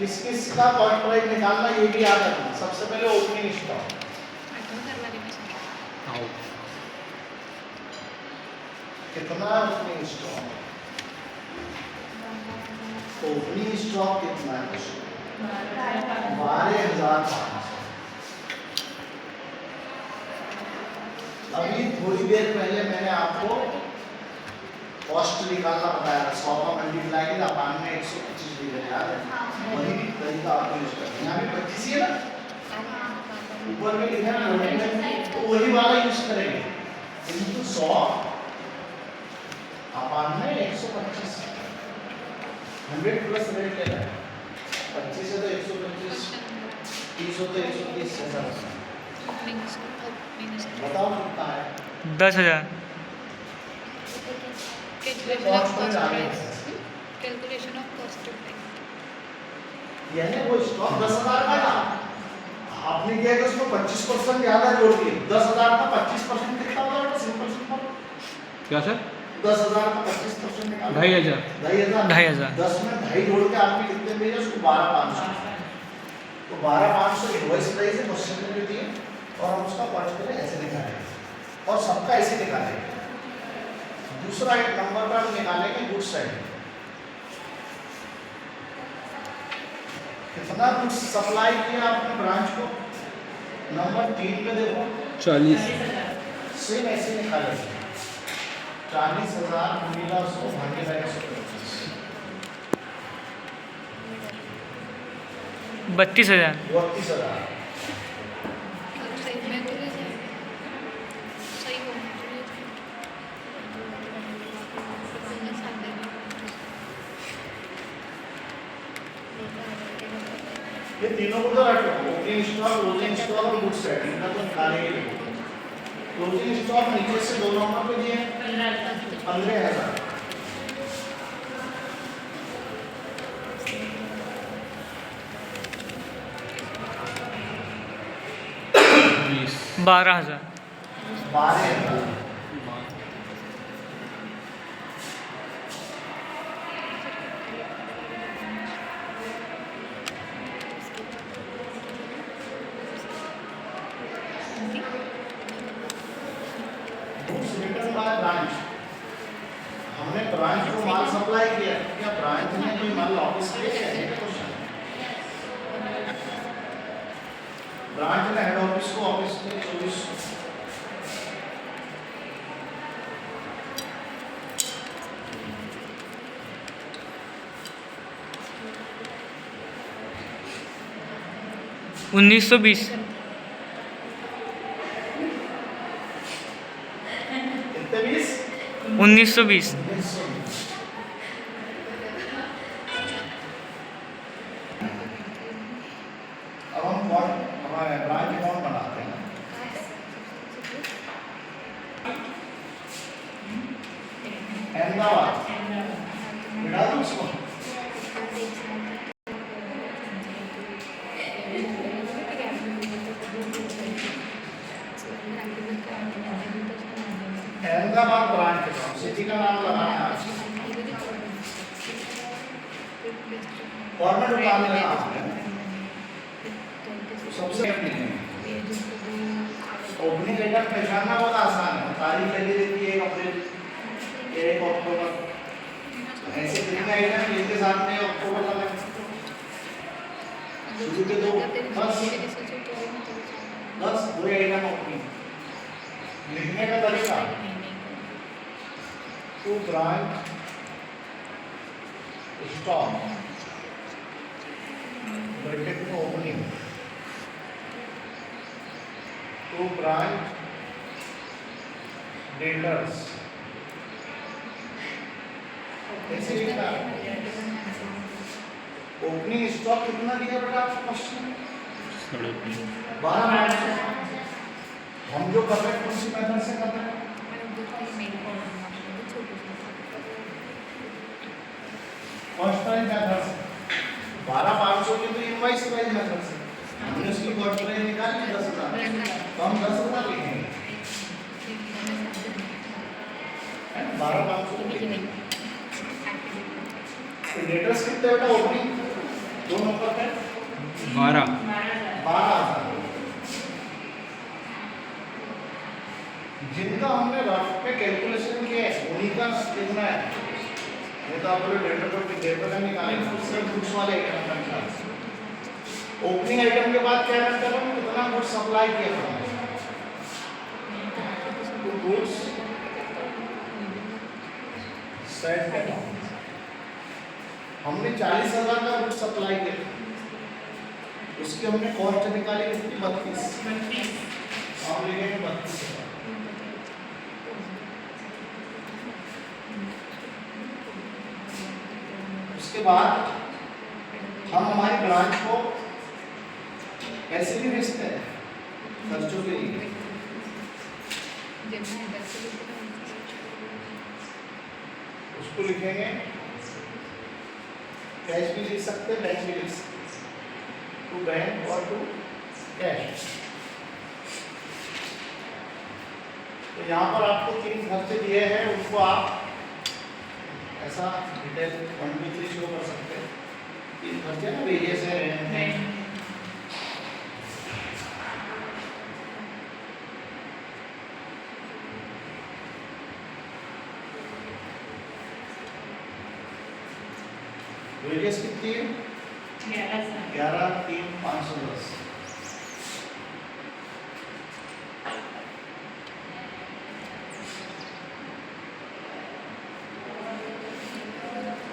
किस किस का कॉस्ट प्राइस निकालना ये भी याद रखना। सबसे पहले ओपनिंग स्टॉक कितना, ओपनिंग स्टॉक कितना है? 12,500। अभी थोड़ी देर पहले मैंने आपको कॉस्ट निकालना बताया, 100 का मल्टीप्लाई किया अपान में 125 डिग्री, याद है? वही तरीका आपको यूज करना है। यहाँ भी 25 ही है ना, ऊपर में लिखा है, तो वही वाला यूज करेंगे। इनटू 100 अपान में 125, 100 प्लस रेट लेना है। 25 है तो 125, 30 हो तो 130 ऐसा बताओ कितना है? 10,000। कैलकुलेशन ऑफ कॉस्ट यानी वो स्टॉक 10,000 का था, आपने किया कि उसको 25% ज्यादा जोड़ दिए। 10,000 का 25% कितना होगा बेटा? सिंपल सिंपल क्या सर? 10,000 का 25% निकालो, 2,500। 2,500। 10 में 2.5 जोड़ के आपने कितने भेजे उसको? 12,500। तो 12,500 इनवॉइस प्राइस है, क्वेश्चन में भी दिए, और हम उसका कॉस्ट करें ऐसे निकालेंगे और सबका ऐसे निकालेंगे। दूसरा एक नंबर पर हम निकालेंगे गुड्स साइड, कितना गुड्स सप्लाई किया आपने ब्रांच को। नंबर 3 पे देखो 40। सेम ऐसे निकालेंगे, 40,000 गुणिला 100 भागे 125, 32,000। 32,000। ये तीनों को तो रख लो, ओपनिंग स्टॉक, क्लोजिंग स्टॉक और गुड्स साइड, इनका तो निकालेंगे। क्लोजिंग स्टॉक नीचे से 2 नंबर पे दिए 15,000, बीस 12,000। 12,000। हमने ब्रांच को माल सप्लाई किया, क्या ब्रांच ने कोई माल ऑफिस के लिए है? ब्रांच ने हेड ऑफिस को ऑफिस के 2400, उन्नीस सौ बीस। कितने 20? 1920। अब हम हमारे ब्रांच अकाउंट बनाते हैं। अहमदाबाद मिला दो उसको, अहमदाबाद ब्रांच अकाउंट, सिटी का नाम लगाना है, फॉर्मेट उतार लेना आपने। सबसे ओपनिंग डेट पहचानना बहुत आसान है, तारीख लगी रहती है 1 अप्रैल, 1 अक्टूबर, ऐसे कितने आइटम इसके साथ में अक्टूबर लगा शुरू के 2 10 पूरे आइटम ओपनिंग। लिखने का तरीका, टू ब्रांच स्टॉक ब्रैकेट में ओपनिंग, टू ब्रांच डेटर्स, ऐसे लिखना। ओपनिंग स्टॉक कितना दिया बेटा आपको क्वेश्चन? 12,500। हम जो कर रहे हैं उसी मेथड से कर रहे हैं। कॉस्ट प्राइस मेथड से 12,500 की तो इनवॉइस प्राइस मेथड से हमने उसकी कॉस्ट प्राइस निकाली 10,000, तो हम 10,000 लिखेंगे, 12,500 लिखेंगे। डेटर्स कितने बेटा ओपनिंग दो नंबर पे 12 12,000 जिनका हमने रफ पे कैलकुलेशन किया है उन्हीं का कितना है। ये तो आप लोग डेटा का निकालेंगे सिर्फ गुड्स वाले आइटम का निकाल। ओपनिंग आइटम के बाद क्या करते हैं हम कितना गुड्स सप्लाई किया हमने तो गुड्स सेट है हमने 40,000 का गुड्स सप्लाई किया उसकी हमने कॉस्ट निकाली कितनी 32 हम लिखेंगे 32,000। उसके बाद हम हमारी ब्रांच को ऐसे भी भेजते हैं खर्चों के लिए उसको लिखेंगे कैश भी लिख सकते हैं बैंक भी लिख सकते हैं टू बैंक और टू कैश। तो यहाँ पर आपको 3 खर्चे दिए हैं उनको आप ऐसा डिटेल 1 2 3 शो कर सकते हैं। 3 खर्चे ना वेरियस है वेरियस कितनी है 11 3 510।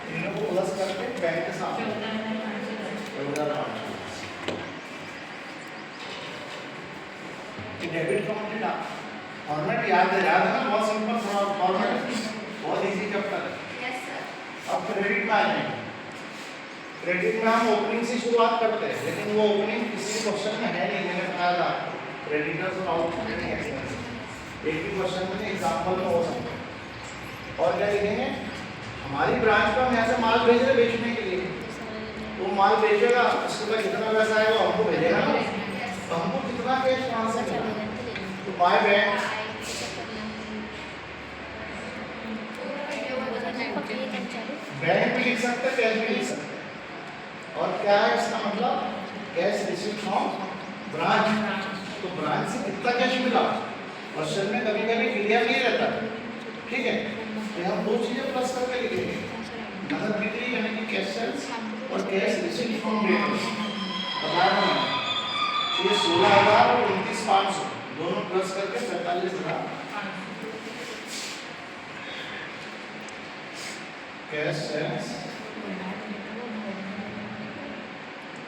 तीनों को प्लस करके बैंक के साथ 14,500 डेबिट काउंटेड फॉर्मेट याद है ना बहुत सिंपल फॉर्मेट बहुत इजी चैप्टर है। अब क्रेडिट में आ जाएंगे। क्रेडिट में हम ओपनिंग से शुरुआत करते हैं लेकिन वो ओपनिंग किसी क्वेश्चन में है नहीं। मैंने बताया था क्रेडिटर्स और आउटस्टैंडिंग एक्सपेंस एक भी क्वेश्चन में एग्जांपल में हो सकता है। और क्या लिखेंगे हमारी ब्रांच को हम यहाँ से माल भेज रहे बेचने के लिए वो माल बेचेगा उसके बाद कितना पैसा आएगा हमको भेजेगा ना तो हमको कितना कैश ट्रांसफर करना तो बाय बैंक बैंक भी लिख सकते हैं कैश भी लिख सकते हैं। और क्या है इसका मतलब कैश रिसीव्ड फ्रॉम ब्रांच तो ब्रांच से कितना कैश मिला क्वेश्चन में कभी कभी क्लियर नहीं रहता ठीक है। तो हम 2 चीजें प्लस करके लिखेंगे नगद बिक्री यानी कि कैश सेल्स और कैश रिसीव्ड फ्रॉम डेटर्स बताया मैंने ये 16,000 और 29,500 दोनों प्लस करके 45,000 कैश सेल्स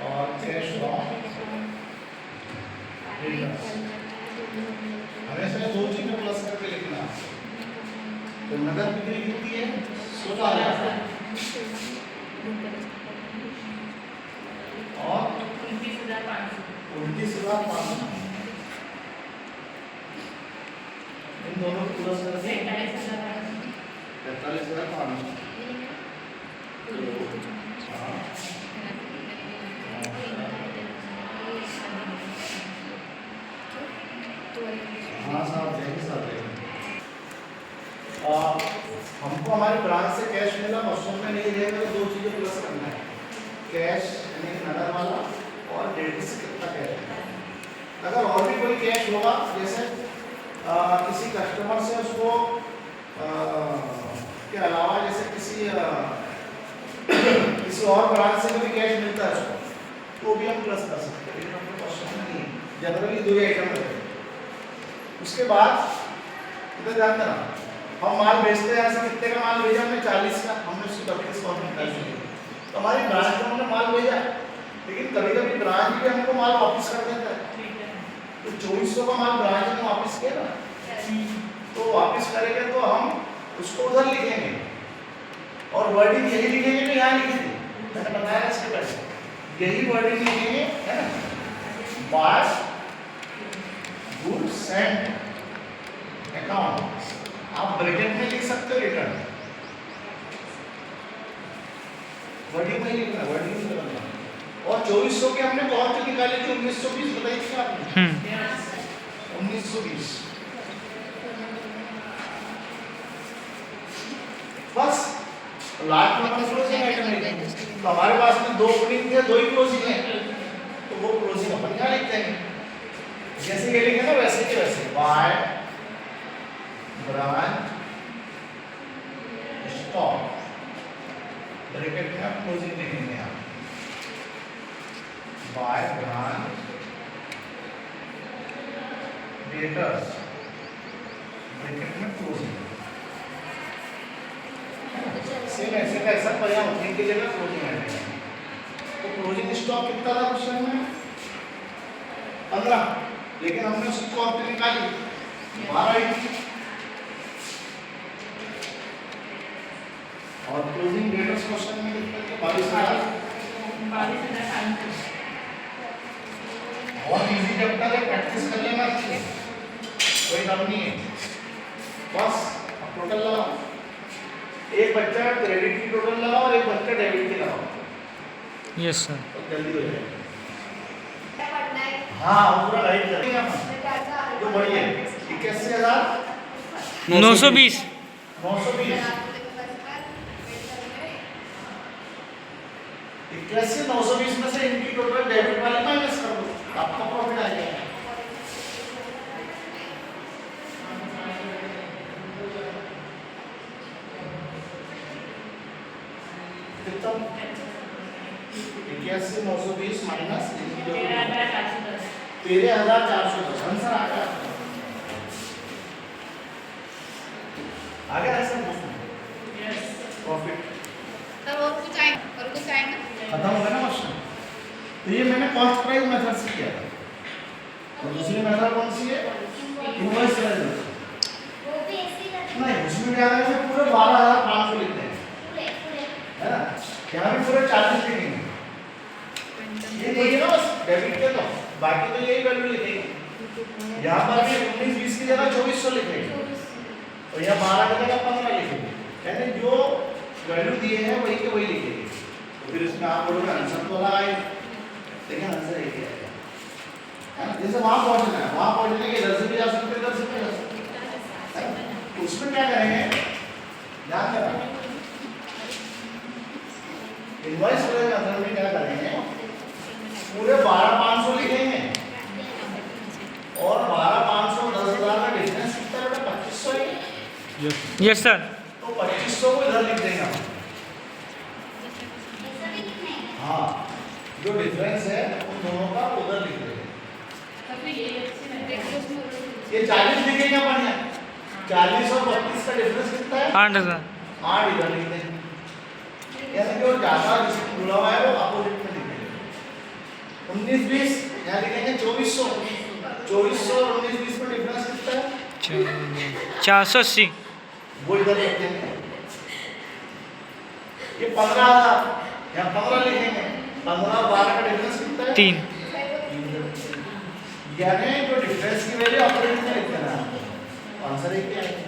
और कैश फ्रॉम डेटर्स हमेशा 2 चीजें प्लस करके लिखना। तो नगद बिक्री कितनी है 16,000 और 29,500 इन दोनों को प्लस करके 43,500 हाँ साहब देखें साहब देखें हमको हमारी ब्रांच से कैश मिला क्वेश्चन में नहीं रहेगा तो 2 चीजें प्लस करना है कैश यानी नगद वाला और डेट से कितना कैश है। अगर और भी कोई कैश होगा जैसे किसी कस्टमर से उसको के अलावा जैसे किसी और ब्रांच से भी कैश मिलता है उसको तो भी हम प्लस कर सकते हैं लेकिन हमको क्वेश्चन में नहीं जनरली 2 आइटम रहते हैं। उसके बाद इधर ध्यान देना हम माल बेचते हैं ऐसे कितने का माल भेजा हमने 40 का हमने उसकी 32 कॉपी निकाल ली तो हमारी ब्रांच में हमने माल भेजा लेकिन कभी कभी ब्रांच भी हमको माल वापस कर देता है तो 2400 का माल ब्रांच ने वापस किया ना तो वापस करेंगे तो हम उसको उधर लिखेंगे और वर्डिंग यही लिखेंगे तो यहाँ लिखेंगे मैंने बताया इसके पहले यही वर्डिंग लिखेंगे है ना बाय गुड्स एंड अकाउंट आप ब्रैकेट में लिख सकते हो रिटर्न वर्डिंग में लिखना वर्डिंग में करना। और 2400 के हमने कॉस्ट निकाली थी 1920 बताइए क्या आपने 1920 बस लास्ट में क्लोजिंग आइटम है तो हमारे पास में 2 ओपनिंग थे, 2 ही क्लोजिंग है, तो वो क्लोजिंग अपन यहाँ लिखते हैं। जैसे ये लिखे ना वैसे के वैसे बाय ब्रांच स्टॉप ब्रैकेट में आप क्लोजिंग लिखेंगे यहाँ बाय ब्रांच डेटर्स ब्रैकेट में क्लोजिंग सेम ऐसे का ऐसा परिणाम होने की जगह क्लोजिंग है। तो क्लोजिंग स्टॉक कितना था क्वेश्चन में 15, लेकिन हमने उसकी कॉपी निकाली 12 ही। और क्लोजिंग डेटर्स क्वेश्चन में कितना था 22,000। बहुत इजी चैप्टर है, प्रैक्टिस कर लेना चाहिए, कोई दम नहीं है। बस अब टोटल लगाओ, एक बच्चा क्रेडिट की टोटल लगाओ और एक बच्चा डेबिट की लगाओ। Yes sir. तो जल्दी हो जाएगा। हाँ वो पूरा गाइड करेंगे हम, तो बढ़िया 81,920 920 81,920 में से इनकी टोटल डेबिट वाली माइनस कर दो, आपका प्रॉफिट आ जाएगा। कितना 81,920 माइनस 13,410 आंसर आ गया। आ गया आंसर? यस प्रॉफिट तब और कुछ आए ना खत्म हो गया ना क्वेश्चन। तो ये मैंने कॉस्ट प्राइस मेथड से किया था। और दूसरी मेथड कौन सी है? Invoice method. नहीं उसमें क्या है पूरे 12,500 लिखते हैं, है ना? यहाँ भी पूरे 40 लिखेंगे, ये नहीं है ना बस डेबिट के, तो बाकी तो यही वैल्यू लिखेंगे। यहाँ पर भी 19-20 की जगह 2400 लिखेंगे और यहाँ 12 की जगह 15 लिखेंगे, यानी जो वैल्यू दिए हैं वही के वही लिखेंगे। तो फिर इसमें आप बोलोगे आंसर तो अलग आए, लेकिन आंसर एक ही आएगा, है ना? जैसे वहाँ पहुँचना है, वहाँ पहुँचने के इधर से भी जा सकते, इधर से भी जा सकते। तो उसमें क्या करेंगे, ध्यान देना, इनवॉइस मेथड में क्या करेंगे, पूरे 12,500 लिखेंगे और 12,500 10,000 का डिफरेंस कितना है? 2500 है। Yes sir. तो 2500 को इधर लिख देंगे हम। हाँ जो डिफरेंस है उन दोनों का उधर लिख देंगे। ये 40 लिखेंगे अपन यहाँ, 40 और 32 का डिफरेंस कितना है? 8,000। 8 इधर लिख देंगे, यानी कि वो ज्यादा जिसको जुड़ा हुआ है वो अपोजिट में लिखेंगे। 19-20 यहाँ लिखेंगे 2400, 2400 और 19-20 में डिफरेंस कितना है? 480। वो इधर लिख देंगे। ये 15,000 यहाँ 15 लिखेंगे, 15 और 12 का डिफरेंस कितना है? 3। यानी जो डिफरेंस की वैल्यू अपोजिट में लिख देना है, आंसर एक ही आएगा।